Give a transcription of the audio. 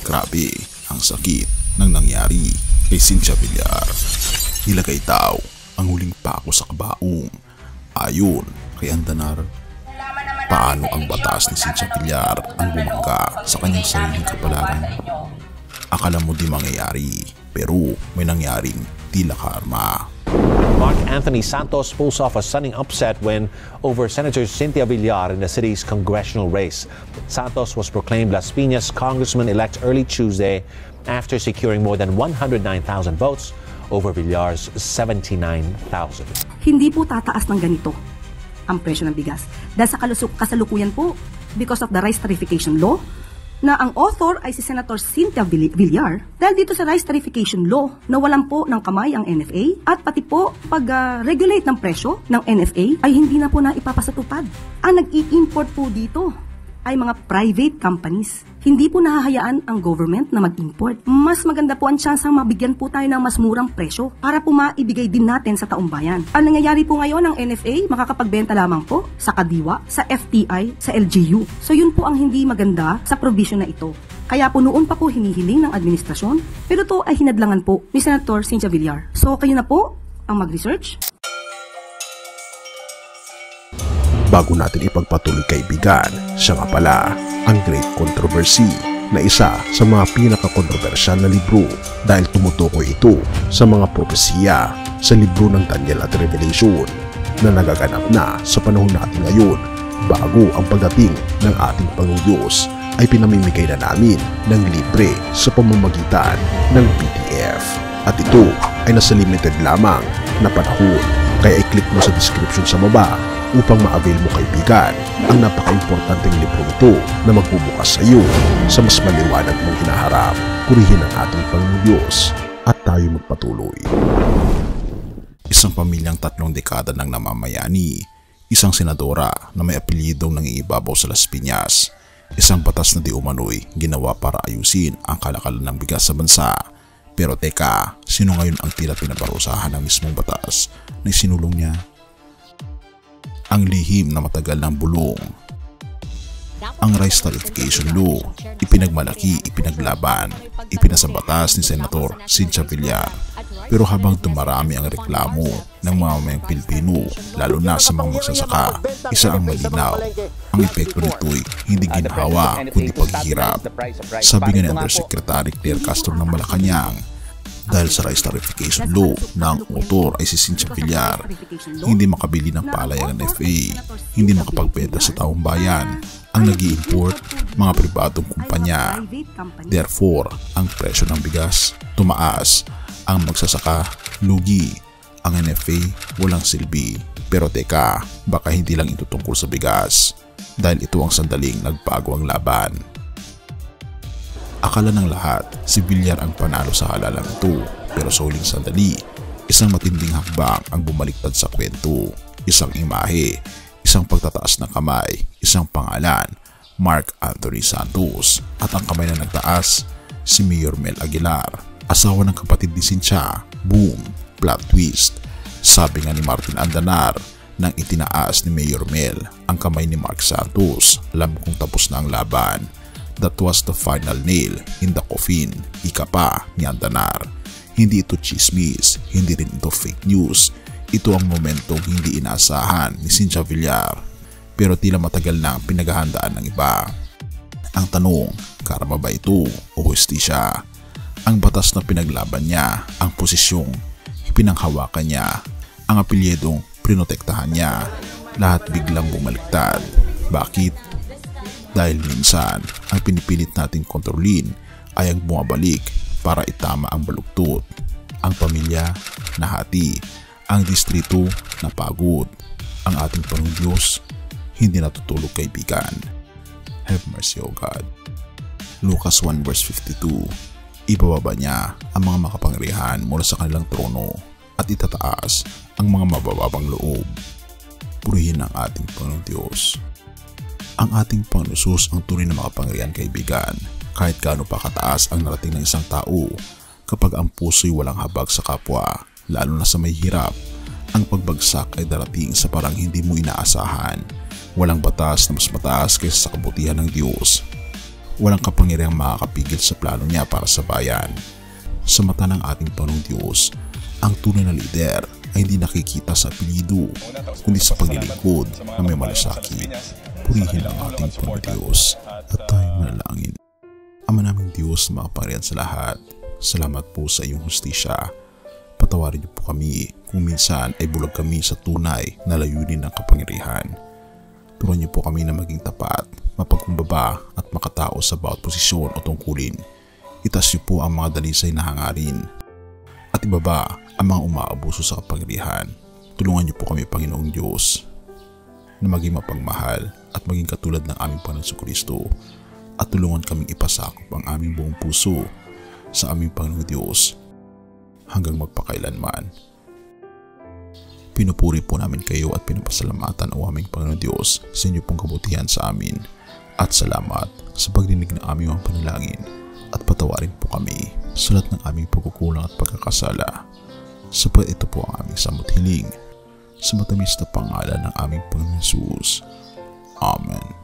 Grabe ang sakit ng nangyari kay Cynthia Villar. Nilagay daw ang huling pako sa kabaong. Ayon kay Andanar, paano ang batas ni Cynthia Villar ang bumangga sa kanyang sariling kapalaran? Akala mo di mangyayari, pero may nangyaring tila karma. Mark Anthony Santos pulls off a stunning upset win over Senator Cynthia Villar in the city's congressional race. Santos was proclaimed Las Piñas Congressman-elect early Tuesday after securing more than 109,000 votes over Villar's 79,000. Hindi po tataas ng ganito ang presyo ng bigas dahil sa kasalukuyan po because of the rice tarification law na ang author ay si Senator Cynthia Villar dahil dito sa rice tarification law na walang po ng kamay ang NFA at pati po pag-regulate ng presyo ng NFA ay hindi na po na ipapasatupad. Ang nag-i-import po dito ay mga private companies. Hindi po nahahayaan ang government na mag-import. Mas maganda po ang tsansang mabigyan po tayo ng mas murang presyo para po maibigay din natin sa taong bayan. Ang nangyayari po ngayon ng NFA, makakapagbenta lamang po sa Kadiwa, sa FTI, sa LGU. So yun po ang hindi maganda sa provision na ito. Kaya po noon pa po hinihiling ng administrasyon, pero to ay hinadlangan po ni Senator Cynthia Villar. So kayo na po ang mag-research. Bago natin ipagpatuloy kaibigan, siya nga pala ang Great Controversy na isa sa mga pinaka-kontrobersyal na libro dahil tumutukoy ito sa mga propesiya sa libro ng Daniel at Revelation na nagaganap na sa panahon natin ngayon bago ang pagdating ng ating Panginoong Diyos ay pinamimigay na namin ng libre sa pamamagitan ng PDF. At ito ay nasa limited lamang na panahon kaya i-click mo sa description sa baba upang ma-avail mo kaibigan ang napaka-importanteng libro ito na magbubukas sa iyo sa mas maliwanag mong hinaharap. Purihin ang ating Panginoong Diyos at tayo magpatuloy. Isang pamilyang 3 dekada nang namamayani, isang senadora na may apelyidong nangingibabaw sa Las Piñas, isang batas na di umano'y ginawa para ayusin ang kalakalan ng bigas sa bansa. Pero teka, sino ngayon ang tila pinaparusahan ng mismong batas na isinulong niya? Ang lihim na matagal ng bulong. Ang rice tarification law, ipinagmalaki, ipinaglaban, ipinasabatas ni Senator Cynthia Villar. Pero habang dumarami ang reklamo ng mga mamayang Pilipino, lalo na sa mga magsasaka, isa ang malinaw. Ang epekto nito'y hindi ginhawa kundi paghihirap. Sabi nga ni Undersecretary Claire Castro ng Malacanang, dahil sa rice tarification law na ang author ay si Cynthia Villar, hindi makabili ng palay ang NFA, hindi makapagbenta sa taong bayan, ang nag-i-import, mga pribadong kumpanya. Therefore, ang presyo ng bigas tumaas, ang magsasaka lugi, ang NFA walang silbi. Pero teka, baka hindi lang ito tungkol sa bigas, dahil ito ang sandaling nagbago ang laban. Akala ng lahat, si Villar ang panalo sa halalang ito, pero sa huling sandali, isang matinding hakbang ang bumaliktad sa kwento. Isang imahe, isang pagtataas ng kamay, isang pangalan, Mark Anthony Santos, at ang kamay na nagtaas, si Mayor Mel Aguilar, asawa ng kapatid ni Cynthia. Boom, plot twist. Sabi nga ni Martin Andanar, nang itinaas ni Mayor Mel ang kamay ni Mark Santos, alam kong tapos na ang laban. That was the final nail in the coffin, ika pa ni Andanar. Hindi ito chismis, hindi rin ito fake news. Ito ang momentong hindi inaasahan ni Cynthia Villar, pero tila matagal nang pinaghahandaan ng iba. Ang tanong, karma ba ito o hustisya? Ang batas na pinaglaban niya, ang posisyong ipinanghawakan niya, ang apelyedong prinotektahan niya, lahat biglang bumaliktad. Bakit? Dahil minsan, ang pinipilit nating kontrolin ay ang bumabalik para itama ang baluktot. Ang pamilya, nahati. Ang distrito, napagod. Ang ating Panginoong Diyos, hindi natutulog kaibigan. Have mercy, O God. Lucas 1 verse 52. Ibababa niya ang mga makapangyarihan mula sa kanilang trono at itataas ang mga mabababang loob. Purihin ang ating Panginoong Diyos. Ang ating Panginoon Jesus ang tunay na makapangyarihan kaibigan, kahit gaano pa kataas ang narating ng isang tao. Kapag ang puso'y walang habag sa kapwa, lalo na sa may hirap, ang pagbagsak ay darating sa parang hindi mo inaasahan. Walang batas na mas mataas kaysa sa kabutihan ng Diyos. walang kapangyarihang makakapigil sa plano niya para sa bayan. Sa mata ng ating Panginoong Diyos, ang tunay na lider ay hindi nakikita sa apelyido, kundi sa paglilingkod na may malasakit. Purihin ang ating Panginoong Diyos at tayo manalangin. Ama naming Diyos na makapangyarihan sa lahat, salamat po sa iyong hustisya. Patawarin niyo po kami kung minsan ay bulag kami sa tunay na layunin ng kapangyarihan. Turuan niyo po kami na maging tapat, mapagkumbaba at makatao sa bawat posisyon o tungkulin. Itaas niyo po ang mga dalisay na hangarin at ibaba ang mga umaabuso sa kapangyarihan. Tulungan niyo po kami, Panginoong Diyos, na maging mapagmahal at maging katulad ng aming Panginoong Kristo, at tulungan kaming ipasakop ang aming buong puso sa aming Panginoong Diyos hanggang magpakailanman. Pinupuri po namin kayo at pinapasalamatan ang aming Panginoong Diyos sa inyo pong kabutihan sa amin, at salamat sa pagdinig ng aming mga panalangin, at patawarin po kami sa lahat ng aming pagkukulang at pagkakasala, sapat ito po ang aming samot hiling sa matamis na pangalan ng aming Panginoong Jesus. Amen.